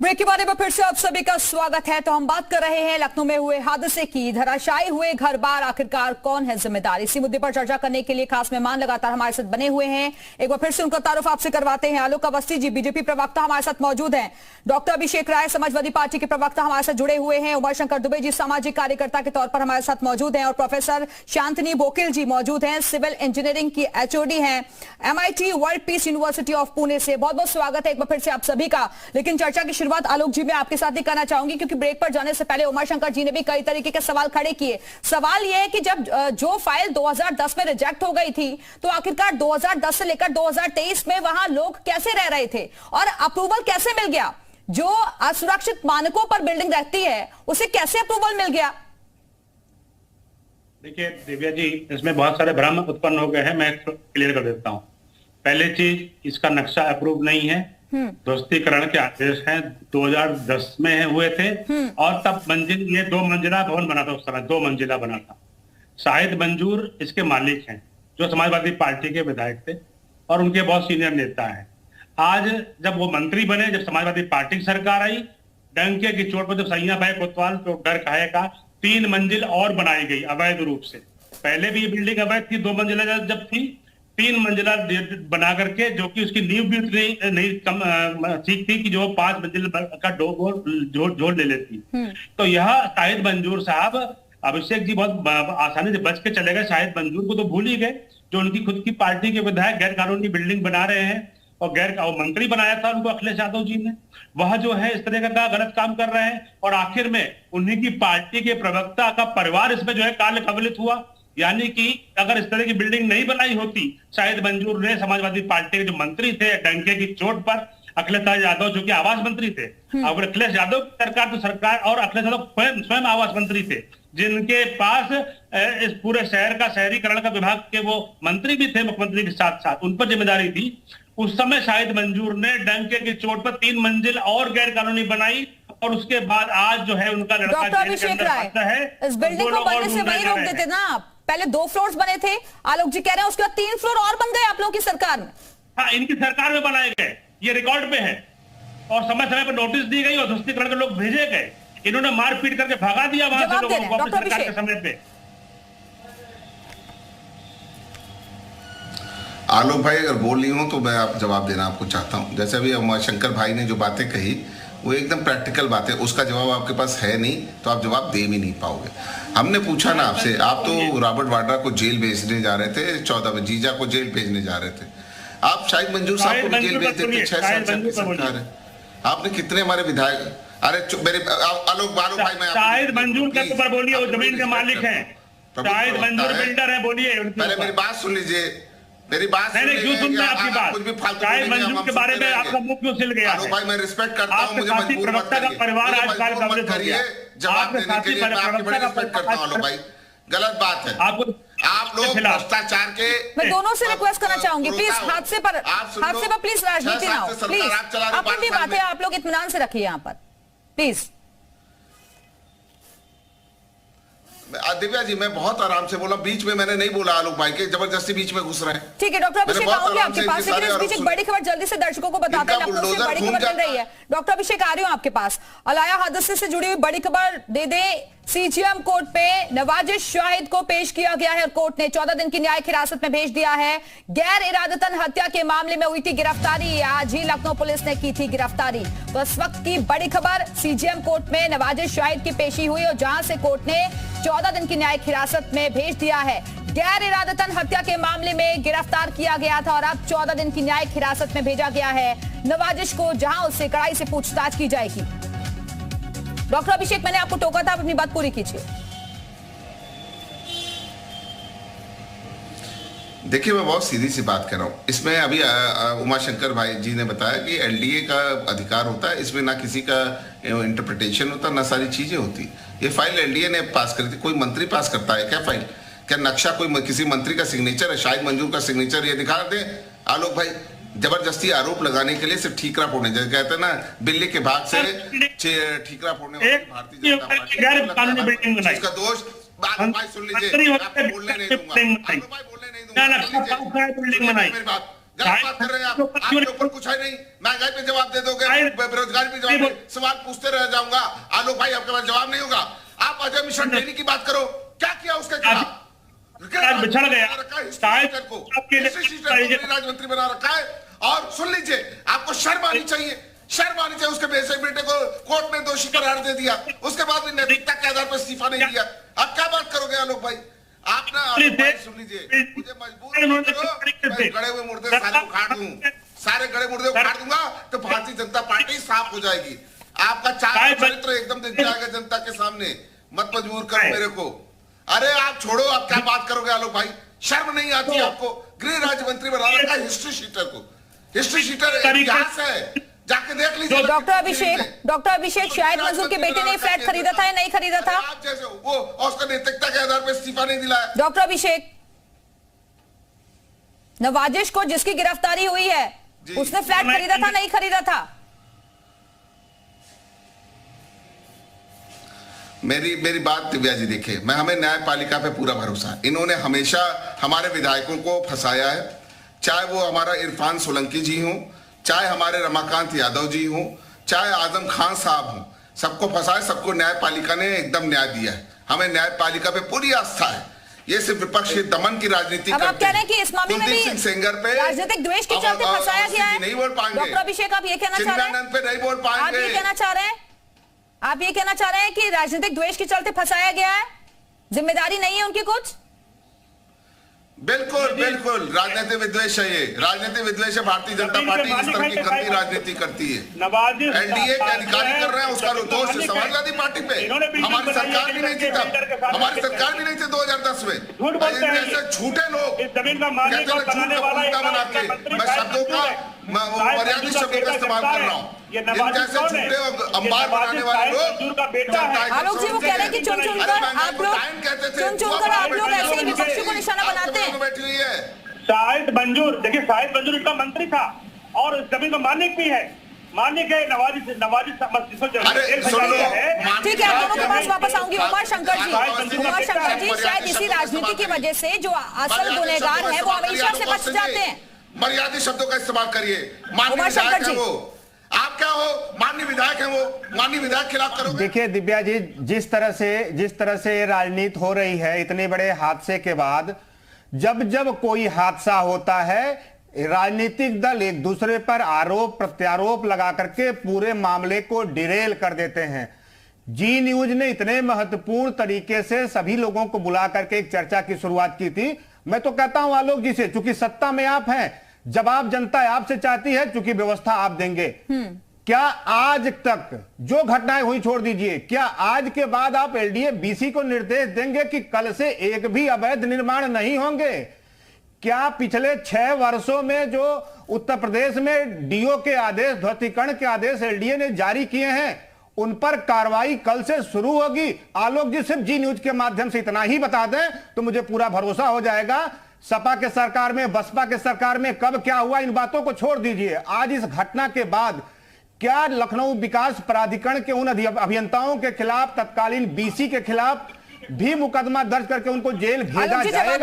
Break के बाद में फिर से आप सभी का स्वागत है। तो हम बात कर रहे हैं लखनऊ में हुए हादसे की। धराशायी हुए घर बार, आखिरकार कौन है जिम्मेदार? इसी मुद्दे पर चर्चा करने के लिए खास मेहमान लगातार हमारे साथ बने हुए हैं। एक बार फिर से उनका तारुफ आपसे करवाते हैं। आलोक अवस्थी जी, बीजेपी प्रवक्ता हमारे साथ मौजूद हैं। डॉक्टर अभिषेक राय, समाजवादी पार्टी के प्रवक्ता हमारे साथ जुड़े हुए हैं। उमाशंकर दुबे जी, सामाजिक कार्यकर्ता के तौर पर हमारे साथ मौजूद हैं। और प्रोफेसर शांतनी बोकिल जी मौजूद हैं, सिविल इंजीनियरिंग की एचओडी हैं, MIT world peace university of Pune से। बहुत बहुत स्वागत है एक बार फिर से आप सभी का। लेकिन चर्चा की शुरुआत आलोक जी मैं आपके साथ ही करना चाहूंगी, क्योंकि ब्रेक पर जाने से पहले उमाशंकर जी ने भी कई तरीके के सवाल खड़े किए। सवाल यह है कि जब जो फाइल 2010 में रिजेक्ट हो गई थी, तो आखिरकार 2010 से लेकर 2023 में वहां लोग कैसे रह रहे थे और अप्रूवल कैसे मिल गया? जो असुरक्षित मानकों पर बिल्डिंग रहती है उसे कैसे अप्रूवल मिल गया? देखिए दिव्या जी, इसमें बहुत सारे भ्रम उत्पन्न हो गए हैं। मैं क्लियर कर देता हूं। पहले चीज, इसका नक्शा अप्रूव नहीं है। ध्वस्तीकरण के आदेश हैं 2010 में हुए थे और तब ये 2 मंजिला भवन बना था। उस समय 2 मंजिला बना था। शाहिद मंजूर इसके मालिक हैं, जो समाजवादी पार्टी के विधायक थे और उनके बहुत सीनियर नेता हैं। आज जब वो मंत्री बने, जब समाजवादी पार्टी की सरकार आई, डंके की चोट पर जब सैया भाई कोतवाल तो डर खाएगा, 3 मंजिल और बनाई गई अवैध रूप से। पहले भी ये बिल्डिंग अवैध थी, 2 मंजिला जब थी, 3 मंजिला बना करके, जो कि उसकी नींव भी नहीं कम ठीक थी कि जो 5 मंजिल का जोड़ ले लेती। तो यह शाहिद मंजूर साहब, अभिषेक जी बहुत आसानी से बच के चले गए। शाहिद मंजूर को तो भूल ही गए, जो उनकी खुद की पार्टी के विधायक गैर कानूनी बिल्डिंग बना रहे हैं और मंत्री बनाया था उनको अखिलेश यादव जी ने। वह जो है इस तरह का गलत काम कर रहे हैं और आखिर में उन्हीं की पार्टी के प्रवक्ता का परिवार इसमें जो है काल कबलित हुआ। यानी कि अगर इस तरह की बिल्डिंग नहीं बनाई होती, शाहिद मंजूर ने, समाजवादी पार्टी के जो मंत्री थे, डंके की चोट पर अखिलेश यादव जो कि आवास मंत्री थे, और अखिलेश यादव की सरकार तो सरकार और अखिलेश यादव स्वयं आवास मंत्री थे, जिनके पास इस पूरे शहर का शहरीकरण का विभाग के वो मंत्री भी थे, मुख्यमंत्री के साथ साथ उन पर जिम्मेदारी थी। उस समय शाहिद मंजूर ने डंके की चोट पर 3 मंजिल और गैर कानूनी बनाई और उसके बाद आज जो है उनका लड़का डॉक्टर अभिषेक राय, इस बिल्डिंग को बनने से वही रोक देते ना आप? पहले 2 फ्लोर्स बने थे, आलोक जी कह रहे हैं, उसके बाद 3 फ्लोर और बन गए आप लोगों की सरकार में। हाँ, इनकी सरकार में बनाए गए, ये रिकॉर्ड पे है और समय समय पर नोटिस दी गई और ध्वस्तीकरण के लोग भेजे गए। इन्होंने मारपीट करके भगा दिया वहां से लोगों को अपनी सरकार के समय पे। आलोक भाई अगर बोल रही हूं तो मैं आप जवाब देना आपको चाहता हूं। जैसे अभी उमाशंकर भाई ने जो बातें कही वो एकदम प्रैक्टिकल बात है, उसका जवाब आपके पास है नहीं तो आप जवाब दे भी नहीं पाओगे। हमने पूछा ना आपसे, आप तो रॉबर्ट वाड्रा को जेल भेजने जा रहे थे 14 में, जीजा को जेल भेजने जा रहे थे। आप शाहिद मंजूर साहब को जेल भेज देते 6 साल से सरकार है। आपने कितने हमारे विधायक, अरे मेरे आलोक भाई, मैं शाहिद मंजूर के ऊपर बोलिए, वो जमीन के मालिक हैं। शाहिद मंजूर बिल्डर है, बोलिए। पहले मेरी बात सुन लीजिए, मेरी बात क्यों सुनना आपकी बात? शाहिद मंजूर के बारे में आपका मुंह क्यों सिल गया है? भाई मैं रिस्पेक्ट करता हूं, मुझे मजबूर मत करिए। परिवार आजकल कब्लित हो गया। जवाब देने के लिए मैं आपकी बड़ी रिस्पेक्ट करता हूं आलोक भाई। गलत बात है, आप लोग भ्रष्टाचार के। मैं दोनों से रिक्वेस्ट करना चाहूंगी, प्लीज हादसे पर प्लीज राजनीति ना हो, प्लीज अपनी भी बातें आप लोग इत्मीनान से रखिए यहाँ पर, प्लीज। दिव्या जी मैं बहुत आराम से बोला, बीच में मैंने नहीं बोला आलोक भाई के, जबरदस्ती बीच में घुस रहे हैं। ठीक है डॉक्टर अभिषेक, आऊंगी आपके पास, लेकिन इस बीच एक बड़ी खबर जल्दी से दर्शकों को बताते हैं, लखनऊ से बड़ी खबर चल रही है। डॉक्टर अभिषेक आ रही हूं आपके पास। अलाया हादसे से जुड़ी हुई बड़ी खबर दे दे। CGM कोर्ट पे नवाजिश शाहिद को पेश किया गया है और कोर्ट ने 14 दिन की न्यायिक हिरासत में भेज दिया है। गैर इरादतन हत्या के मामले में हुई थी गिरफ्तारी, आज ही लखनऊ पुलिस ने की थी गिरफ्तारी। तो इस वक्त की बड़ी खबर, CGM कोर्ट में नवाजिश शाहिद की पेशी हुई और जहां से कोर्ट ने 14 दिन की न्यायिक हिरासत में भेज दिया है। गैर इरादतन हत्या के मामले में गिरफ्तार किया गया था और अब 14 दिन की न्यायिक हिरासत में भेजा गया है नवाजिश को, जहां उससे कड़ाई से पूछताछ की जाएगी। डॉक्टर अभिषेक, मैंने आपको टोका था, अपनी बात पूरी कीजिए। देखिए मैं बहुत सीधी सी बात कर रहा हूँ इसमें। अभी उमाशंकर भाई जी ने बताया कि LDA का अधिकार होता है, इसमें ना किसी का इंटरप्रिटेशन होता, ना सारी चीजें होती। ये फाइल LDA ने पास करी थी, कोई मंत्री पास करता है क्या फाइल? क्या नक्शा कोई किसी मंत्री का सिग्नेचर है? शाहिद मंजूर का सिग्नेचर ये दिखा दे आलोक भाई। जबरदस्ती आरोप लगाने के लिए सिर्फ ठीकरा फोड़ने, जैसे कहते हैं ना बिल्ली के भाग से ठीकरा फोड़ने वाली भारतीय जनता पार्टी, इसका दोष भाई सुन लीजिए, बोलने नहीं दूंगा, बोलने नहीं दूंगा। गलत बात कर रहे हैं आप। आपके ऊपर कुछ है नहीं, महंगाई पे जवाब दे दोगे, बेरोजगारी पे जवाब दे, सवाल पूछते रह जाऊंगा। आलोक भाई आपके पास जवाब नहीं होगा। आप अजय मिशन डेली की बात करो, क्या किया उसके खिलाफ? बिछड़ गया राजमंत्री बना रखा है। और सुन लीजिए, आपको शर्म आनी चाहिए, शर्म आनी चाहिए। उसके बेटे को कोर्ट ने दोषी करार दे दिया, उसके बाद भी नैतिकता के आधार पर इस्तीफा नहीं दिया। आप क्या बात करोगे आलोक भाई? आप ना सुन लीजिए, मुझे मजबूर करो, गड़े हुए मुर्दे सारे उखाड़ दूं, सारे गड़े मुर्दे उखाड़ दूंगा तो भारतीय जनता पार्टी साफ हो जाएगी। आपका चार चरित्र एकदम दिख जाएगा जनता के सामने। मत मजबूर करो मेरे को। अरे आप छोड़ो, आप क्या बात करोगे आलोक भाई? शर्म नहीं आती आपको? गृह राज्य मंत्री बना रखा है हिस्ट्री शीटर को। हिस्ट्री शीटर इतिहास है, जाके देख लीजिए। डॉक्टर अभिषेक, शाहिद मंजूर के बेटे ने फ्लैट खरीदा था या नहीं खरीदा था? आप जैसे वो और उसका नैतिकता के आधार पर इस्तीफा नहीं दिलाया। डॉक्टर अभिषेक, नवाजिश को जिसकी गिरफ्तारी हुई है उसने फ्लैट खरीदा था नहीं खरीदा था? मेरी बात दिव्या जी देखिए, हमें न्यायपालिका पे पूरा भरोसा है। इन्होंने हमेशा हमारे विधायकों को फंसाया है, चाहे वो हमारा इरफान सोलंकी जी हो, चाहे हमारे रमाकांत यादव जी हो, चाहे आजम खान साहब हो, सबको फंसाया। सबको न्यायपालिका ने एकदम न्याय दिया है। हमें न्यायपालिका पे पूरी आस्था है। ये सिर्फ विपक्षी दमन की राजनीति अब आप कह रहे हैं कि इस मामले में भी सेंगर पे राजनीतिक द्वेष के चलते फंसाया गया है। नहीं बोल पाएंगे डॉक्टर अभिषेक, आप ये कहना चाह रहे हैं? पे नहीं बोल पाएंगे। आप ये कहना चाह रहे हैं कि राजनीतिक द्वेष के चलते फंसाया गया है, जिम्मेदारी नहीं है उनकी कुछ? बिल्कुल बिल्कुल, राजनीतिक विद्वेष है ये, राजनीतिक विद्वेष है। भारतीय जनता पार्टी इस तरह की गंदी राजनीति करती है। एनडीए के अधिकारी कर रहे हैं, उसका दोष है समाजवादी पार्टी पे। हमारी सरकार भी नहीं थी तब, हमारी सरकार भी नहीं थी 2010 में। ऐसे झूठे लोग कहते हैं झूठ का पुलका बना के, मैं शब्दों का मर्यादित शब्दों का इस्तेमाल कर रहा हूँ। जैसे झूठे अंबार बनाने वाले लोग, आलोक जी वो कह रहे हैं कि चुन चुनकर आप लोग ऐसे ही विपक्षी को निशाना बनाते हैं। बैठी हुई है शाहिद मंजूर, देखिए शाहिद मंजूर इनका मंत्री था और जमीन का मालिक भी है। मालिक है नवाजी ठीक है, आप दोनों के पास वापस आऊंगी। उमा शंकर जी, शायद इसी राजनीति की वजह से जो असल गुनहगार है वो हमेशा से बच जाते हैं। मर्यादित शब्दों का इस्तेमाल करिए। माननीय विधायक है वो, आप क्या हो? माननीय विधायक है वो, माननीय विधायक खिलाफ करोगे? देखिए दिव्या जी, जिस तरह से राजनीति हो रही है, इतने बड़े हादसे के बाद जब कोई हादसा होता है, राजनीतिक दल एक दूसरे पर आरोप प्रत्यारोप लगा करके पूरे मामले को डिरेल कर देते हैं। जी न्यूज ने इतने महत्वपूर्ण तरीके से सभी लोगों को बुला करके एक चर्चा की शुरुआत की थी। मैं तो कहता हूं आलोक जी से, चूंकि सत्ता में आप हैं, जवाब जनता आपसे चाहती है, चूंकि व्यवस्था आप देंगे। क्या आज तक जो घटनाएं हुई छोड़ दीजिए, क्या आज के बाद आप एलडीए बीसी को निर्देश देंगे कि कल से एक भी अवैध निर्माण नहीं होंगे? क्या पिछले 6 वर्षों में जो उत्तर प्रदेश में डीओ के आदेश, ध्वस्तीकरण के आदेश एलडीए ने जारी किए हैं, उन पर कार्रवाई कल से शुरू होगी? आलोक जी सिर्फ जी न्यूज के माध्यम से इतना ही बता दें तो मुझे पूरा भरोसा हो जाएगा। सपा के सरकार में, बसपा के सरकार में कब क्या हुआ, इन बातों को छोड़ दीजिए। आज इस घटना के बाद क्या लखनऊ विकास प्राधिकरण के उन अभियंताओं के खिलाफ, तत्कालीन बीसी के खिलाफ भी मुकदमा दर्ज करके उनको जेल भेजा जाएगा?